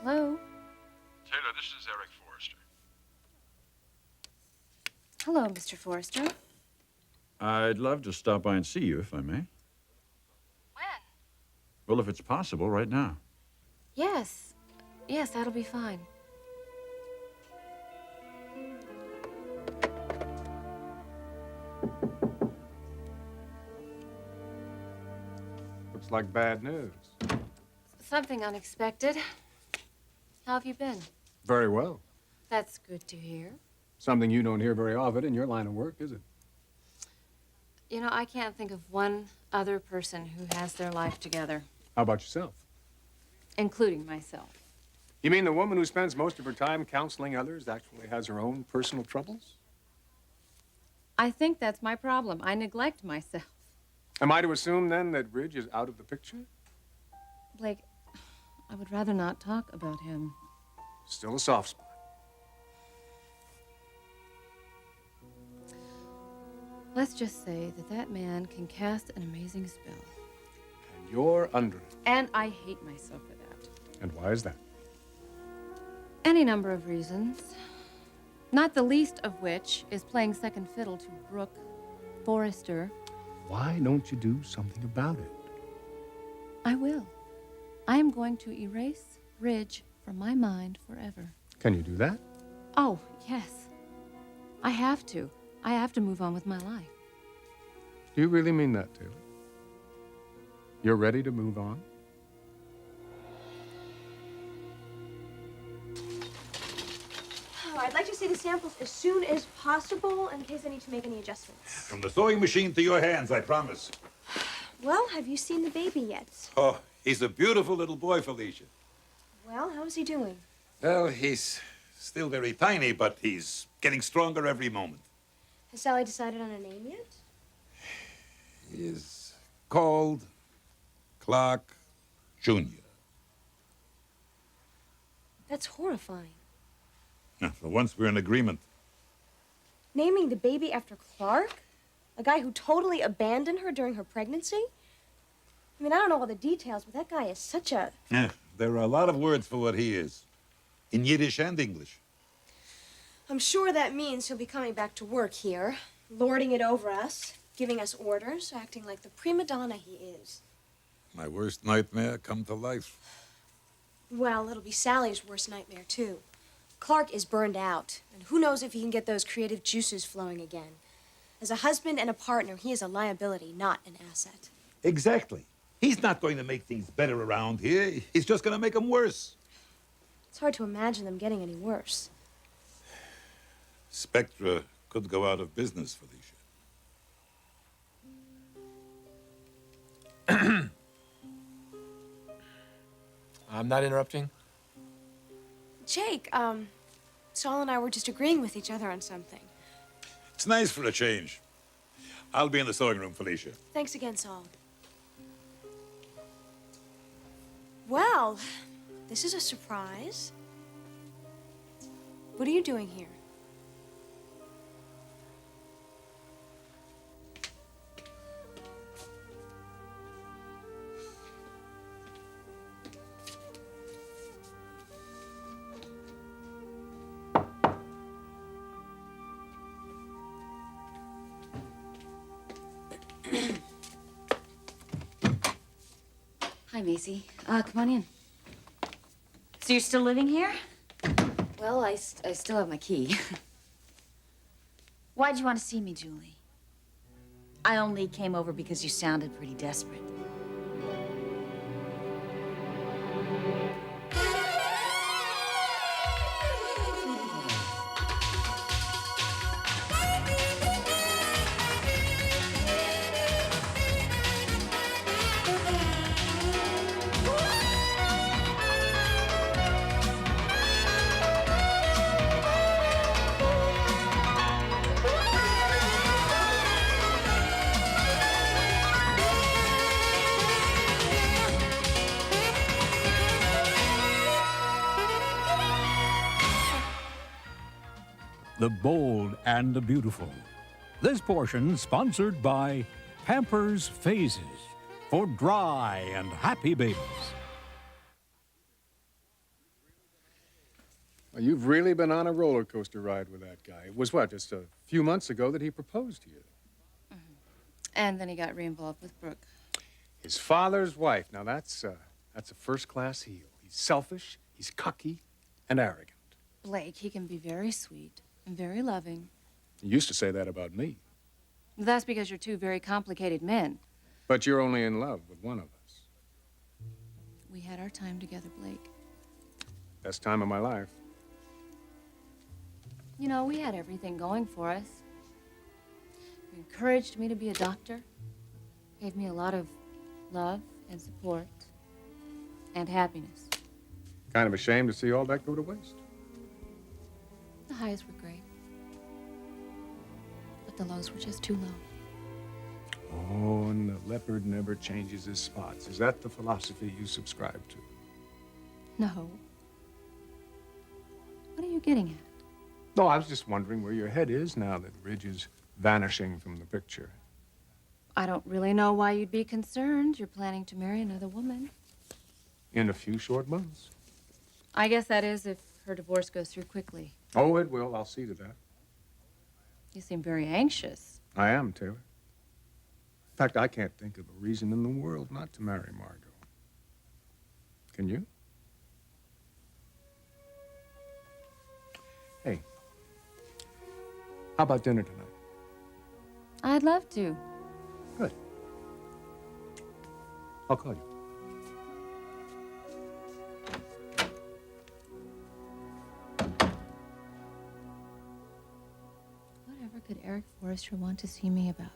Hello? Taylor, this is Eric Forrester. Hello, Mr. Forrester. I'd love to stop by and see you, if I may. When? Well, if it's possible, right now. Yes. Yes, that'll be fine. Looks like bad news. Something unexpected. How have you been? Very well. That's good to hear. Something you don't hear very often in your line of work, is it? You know, I can't think of one other person who has their life together, How about yourself? including myself. You mean the woman who spends most of her time counseling others actually has her own personal troubles? I think that's my problem. I neglect myself. Am I to assume, then, that Ridge is out of the picture? Blake, I would rather not talk about him. Still a soft spot. Let's just say that that man can cast an amazing spell. And you're under it. And I hate myself for that. And why is that? Any number of reasons. Not the least of which is playing second fiddle to Brooke Forrester. Why don't you do something about it? I will. I am going to erase Ridge from my mind forever. Can you do that? Oh, yes. I have to. I have to move on with my life. Do you really mean that, Taylor? You're ready to move on? Oh, I'd like to see the samples as soon as possible in case I need to make any adjustments. From the sewing machine to your hands, I promise. Well, have you seen the baby yet? Oh, he's a beautiful little boy, Felicia. Well, how's he doing? Well, he's still very tiny, but he's getting stronger every moment. Has Sally decided on a name yet? He is called Clarke Jr. That's horrifying. Now, for once, we're in agreement. Naming the baby after Clarke? A guy who totally abandoned her during her pregnancy? I mean, I don't know all the details, but that guy is such a... Yeah, there are a lot of words for what he is, in Yiddish and English. I'm sure that means he'll be coming back to work here, lording it over us, giving us orders, acting like the prima donna he is. My worst nightmare come to life. Well, it'll be Sally's worst nightmare, too. Clarke is burned out, and who knows if he can get those creative juices flowing again. As a husband and a partner, he is a liability, not an asset. Exactly. He's not going to make things better around here. He's just going to make them worse. It's hard to imagine them getting any worse. Spectra could go out of business, Felicia. I'm not interrupting? Jake, Saul and I were just agreeing with each other on something. It's nice for a change. I'll be in the sewing room, Felicia. Thanks again, Saul. Well, this is a surprise. What are you doing here? Hi, Macy. Come on in. So you're still living here? Well, I still have my key. Why'd you want to see me, Julie? I only came over because you sounded pretty desperate. The bold and the beautiful. This portion sponsored by Pampers Phases for dry and happy babies. Well, you've really been on a roller coaster ride with that guy. It was what, just a few months ago that he proposed to you? And then he got re-involved with Brooke. His father's wife. Now that's a first-class heel. He's selfish, he's cocky, and arrogant. Blake, he can be very sweet and very loving. You used to say that about me. That's because you're two very complicated men. But you're only in love with one of us. We had our time together, Blake. Best time of my life. You know, we had everything going for us. You encouraged me to be a doctor, gave me a lot of love and support and happiness. Kind of a shame to see all that go to waste. The highs were great, but the lows were just too low. Oh, and the leopard never changes his spots. Is that the philosophy you subscribe to? No. What are you getting at? No, I was just wondering where your head is now that Ridge is vanishing from the picture. I don't really know why you'd be concerned. You're planning to marry another woman. In a few short months. I guess that is if her divorce goes through quickly. Oh, it will. I'll see to that. You seem very anxious. I am, Taylor. In fact, I can't think of a reason in the world not to marry Margo. Can you? Hey, how about dinner tonight? I'd love to. Good. I'll call you. Whatever could Eric Forrester want to see me about?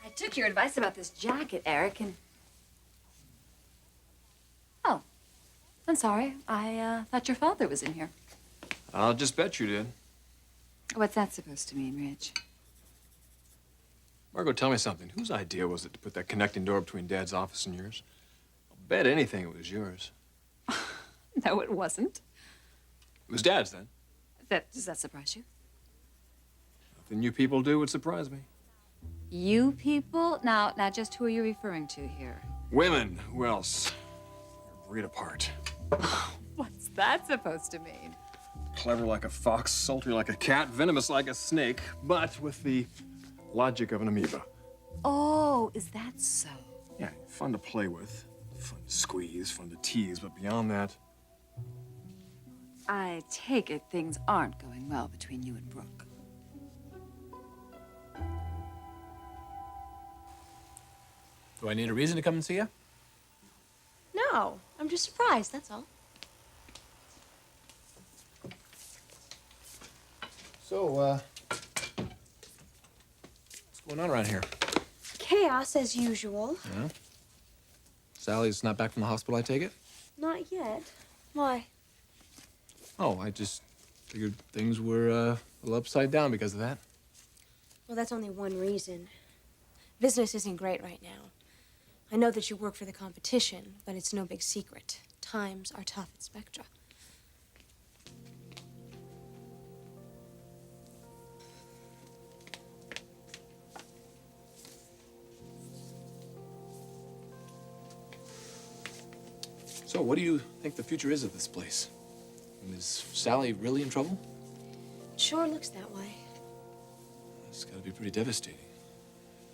I took your advice about this jacket, Eric, and... Oh, I'm sorry. I thought your father was in here. I'll just bet you did. What's that supposed to mean, Ridge? Margo, tell me something. Whose idea was it to put that connecting door between Dad's office and yours? I'll bet anything it was yours. No, it wasn't. It was Dad's, then. Does that surprise you? Nothing you people do would surprise me. You people? Now, just who are you referring to here? Women. Who else? You're a breed apart. What's that supposed to mean? Clever like a fox, sultry like a cat, venomous like a snake, but with the logic of an amoeba. Oh, is that so? Yeah, fun to play with, fun to squeeze, fun to tease, but beyond that, I take it things aren't going well between you and Brooke. do I need a reason to come and see you? No, I'm just surprised, that's all. So, what's going on around here? Chaos as usual. Yeah? Sally's not back from the hospital, I take it? Not yet. Why? Oh, I just figured things were a little upside down because of that. Well, that's only one reason. Business isn't great right now. I know that you work for the competition, but it's no big secret. Times are tough at Spectra. So, what do you think the future is of this place? And is Sally really in trouble? It sure looks that way. It's gotta be pretty devastating.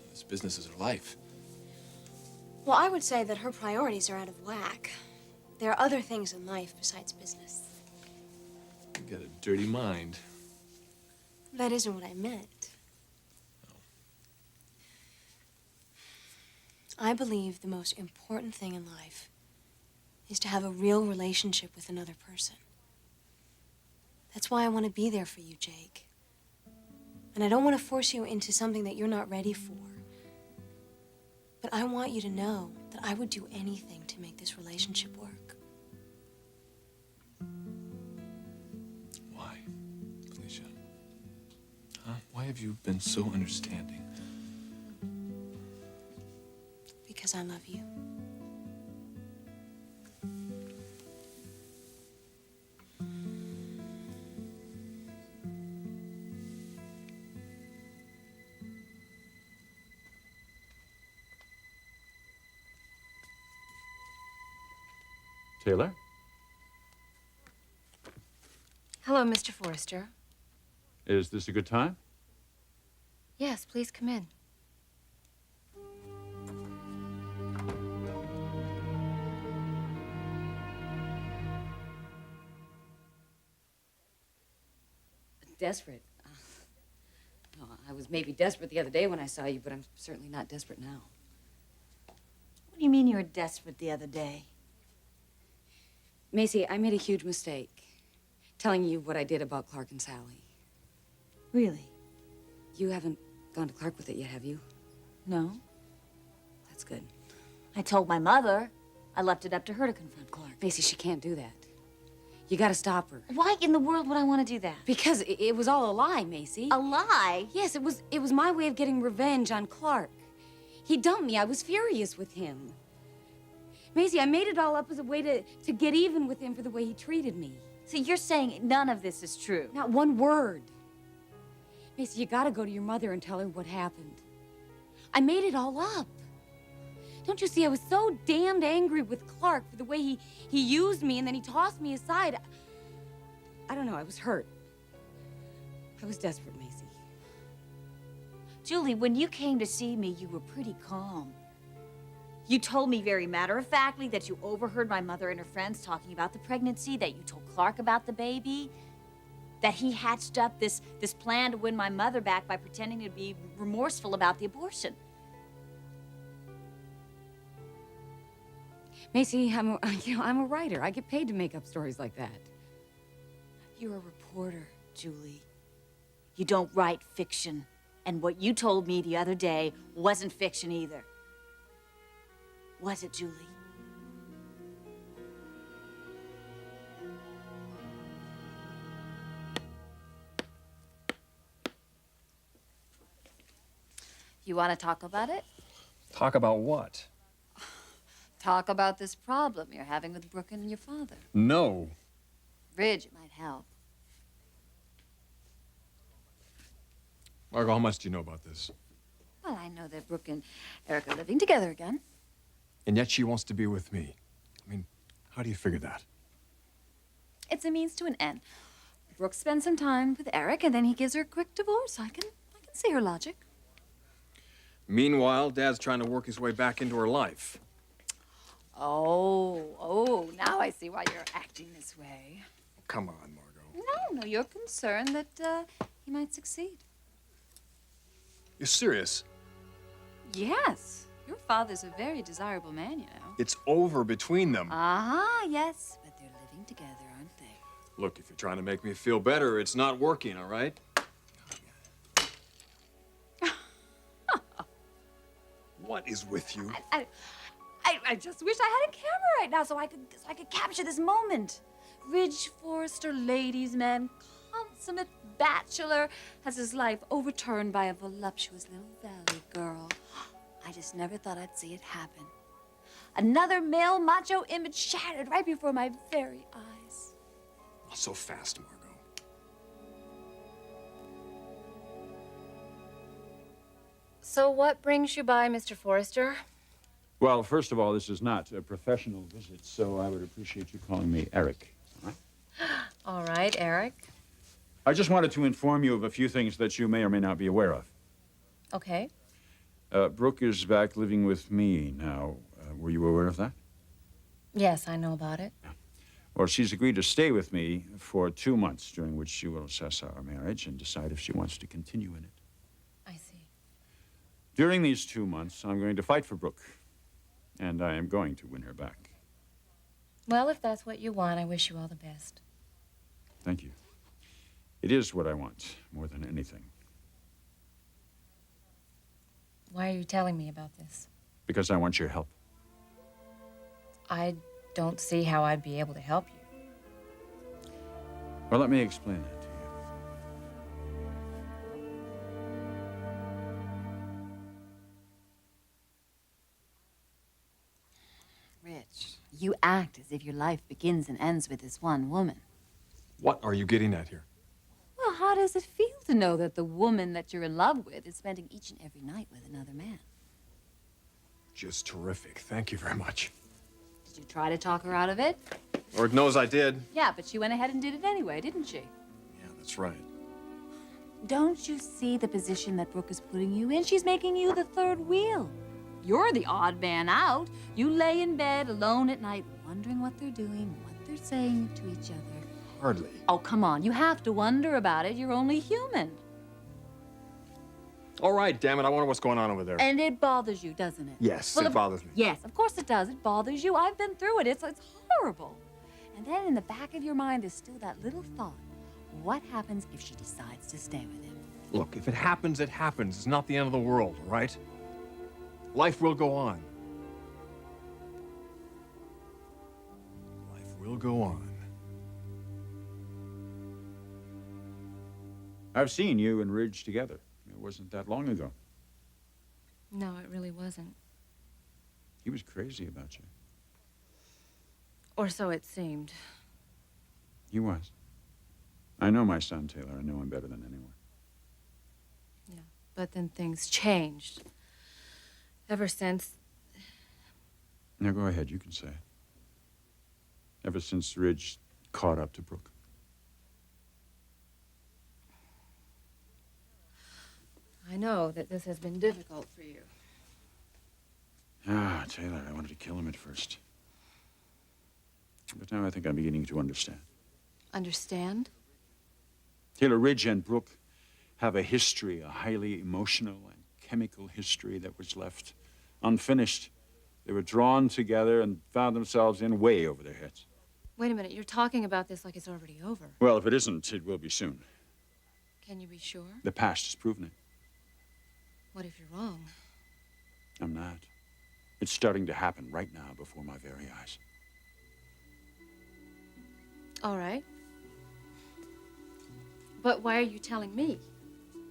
This business is her life. Well, I would say that her priorities are out of whack. There are other things in life besides business. You got a dirty mind. That isn't what I meant. I believe the most important thing in life is to have a real relationship with another person. That's why I want to be there for you, Jake. And I don't want to force you into something that you're not ready for. But I want you to know that I would do anything to make this relationship work. Why, Felicia? Huh? Why have you been so understanding? Because I love you. Taylor? Hello, Mr. Forrester. Is this a good time? Yes, please come in. Desperate. No, I was maybe desperate the other day when I saw you, but I'm certainly not desperate now. What do you mean you were desperate the other day? Macy, I made a huge mistake telling you what I did about Clarke and Sally. Really? You haven't gone to Clarke with it yet, have you? No. That's good. I told my mother. I left it up to her to confront Clarke. Macy, she can't do that. You gotta stop her. Why in the world would I want to do that? Because it was all a lie, Macy. A lie? Yes, it was my way of getting revenge on Clarke. He dumped me. I was furious with him. Macy, I made it all up as a way to get even with him for the way he treated me. So you're saying none of this is true? Not one word. Macy, you gotta go to your mother and tell her what happened. I made it all up. Don't you see, I was so damned angry with Clarke for the way he used me and then he tossed me aside. I don't know, I was hurt. I was desperate, Macy. Julie, when you came to see me, you were pretty calm. You told me very matter-of-factly that you overheard my mother and her friends talking about the pregnancy, that you told Clarke about the baby, that he hatched up this plan to win my mother back by pretending to be remorseful about the abortion. Macy, I'm a writer. I get paid to make up stories like that. You're a reporter, Julie. You don't write fiction. And what you told me the other day wasn't fiction either. Was it, Julie? You want to talk about it? Talk about what? Talk about this problem you're having with Brooke and your father. No. Ridge, it might help. Margo, how much do you know about this? Well, I know that Brooke and Eric are living together again. And yet she wants to be with me. I mean, how do you figure that? It's a means to an end. Brooke spends some time with Eric, and then he gives her a quick divorce. I can see her logic. Meanwhile, Dad's trying to work his way back into her life. Oh, now I see why you're acting this way. Come on, Margo. No, you're concerned that he might succeed. You're serious? Yes. Your father's a very desirable man, you know. It's over between them. Yes, but they're living together, aren't they? Look, if you're trying to make me feel better, it's not working, all right? What is with you? I just wish I had a camera right now so I could capture this moment. Ridge Forrester, ladies' man, consummate bachelor, has his life overturned by a voluptuous little valley girl. I just never thought I'd see it happen. Another male macho image shattered right before my very eyes. Not so fast, Margo. So what brings you by, Mr. Forrester? Well, first of all, this is not a professional visit, so I would appreciate you calling me Eric. All right? All right, Eric. I just wanted to inform you of a few things that you may or may not be aware of. Okay. Brooke is back living with me now. Were you aware of that? Yes, I know about it. Well, she's agreed to stay with me for 2 months, during which she will assess our marriage and decide if she wants to continue in it. I see. During these 2 months, I'm going to fight for Brooke, and I am going to win her back. Well, if that's what you want, I wish you all the best. Thank you. It is what I want, more than anything. Why are you telling me about this? Because I want your help. I don't see how I'd be able to help you. Well, let me explain that to you. Rich, you act as if your life begins and ends with this one woman. What are you getting at here? Well, how does it feel to know that the woman that you're in love with is spending each and every night with another man? Just terrific. Thank you very much. Did Did you try to talk her out of it? Lord knows I did. Yeah, but she went ahead and did it anyway, didn't she? Yeah, that's right. Don't you see the position that Brooke is putting you in? She's making you the third wheel. You're the odd man out. You lay in bed alone at night, wondering what they're doing, what they're saying to each other. Hardly. Oh, come on. You have to wonder about it. You're only human. All right, damn it. I wonder what's going on over there. And it bothers you, doesn't it? Yes, Well, it bothers me. Yes, of course it does. It bothers you. I've been through it. It's horrible. And then in the back of your mind, there's still that little thought. What happens if she decides to stay with him? Look, if it happens, it happens. It's not the end of the world, all right? Life will go on. Life will go on. I've seen you and Ridge together. It wasn't that long ago. No, it really wasn't. He was crazy about you. Or so it seemed. He was. I know my son, Taylor. I know him better than anyone. Yeah, but then things changed. Ever since... Now, go ahead. You can say it. Ever since Ridge caught up to Brooke. I know that this has been difficult for you. Ah, Taylor, I wanted to kill him at first. But now I think I'm beginning to understand. Understand? Taylor, Ridge and Brooke have a history, a highly emotional and chemical history that was left unfinished. They were drawn together and found themselves in way over their heads. Wait a minute, you're talking about this like it's already over. Well, if it isn't, it will be soon. Can you be sure? The past has proven it. What if you're wrong? I'm not. It's starting to happen right now before my very eyes. All right. But why are you telling me?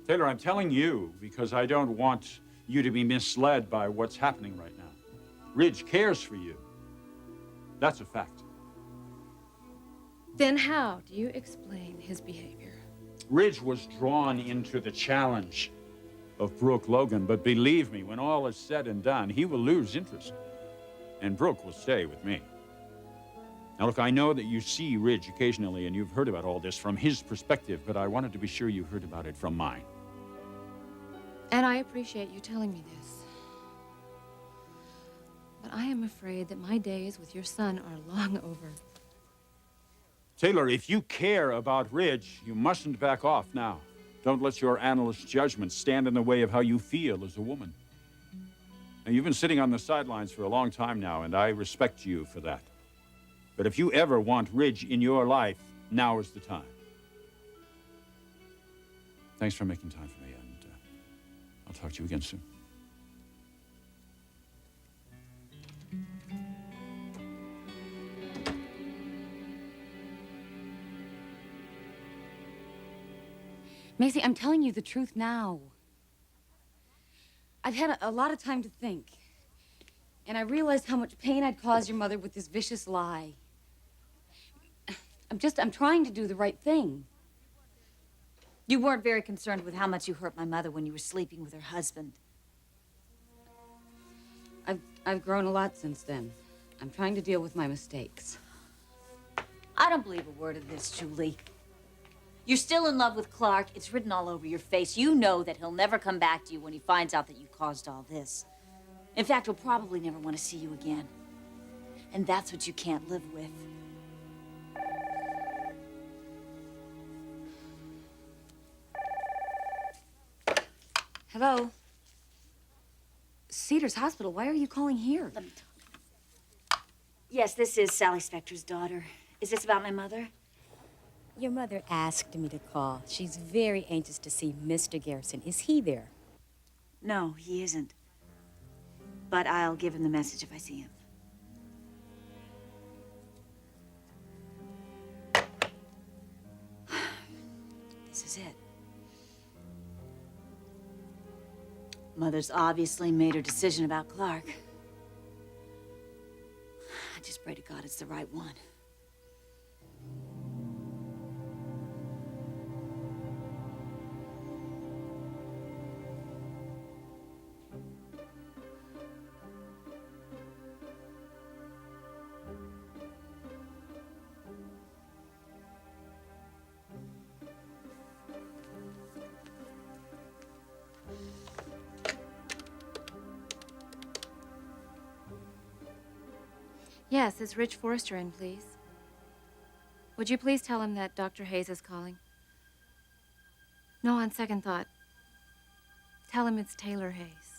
Taylor, I'm telling you because I don't want you to be misled by what's happening right now. Ridge cares for you. That's a fact. Then how do you explain his behavior? Ridge was drawn into the challenge of Brooke Logan, but believe me, when all is said and done, he will lose interest, and Brooke will stay with me. Now, look, I know that you see Ridge occasionally, and you've heard about all this from his perspective, but I wanted to be sure you heard about it from mine. And I appreciate you telling me this. But I am afraid that my days with your son are long over. Taylor, if you care about Ridge, you mustn't back off now. Don't let your analyst judgment stand in the way of how you feel as a woman. Now, you've been sitting on the sidelines for a long time now, and I respect you for that. But if you ever want Ridge in your life, now is the time. Thanks for making time for me, and I'll talk to you again soon. Macy, I'm telling you the truth now. I've had a lot of time to think. And I realized how much pain I'd caused your mother with this vicious lie. I'm trying to do the right thing. You weren't very concerned with how much you hurt my mother when you were sleeping with her husband. I've grown a lot since then. I'm trying to deal with my mistakes. I don't believe a word of this, Julie. You're still in love with Clarke. It's written all over your face. You know that he'll never come back to you when he finds out that you caused all this. In fact, he'll probably never want to see you again. And that's what you can't live with. Hello? Cedars Hospital, why are you calling here? Let me talk. Yes, this is Sally Spectra's daughter. Is this about my mother? Your mother asked me to call. She's very anxious to see Mr. Garrison. Is he there? No, he isn't. But I'll give him the message if I see him. This is it. Mother's obviously made her decision about Clarke. I just pray to God it's the right one. Yes, is Rich Forrester in, please? Would you please tell him that Dr. Hayes is calling? No, on second thought. Tell him it's Taylor Hayes.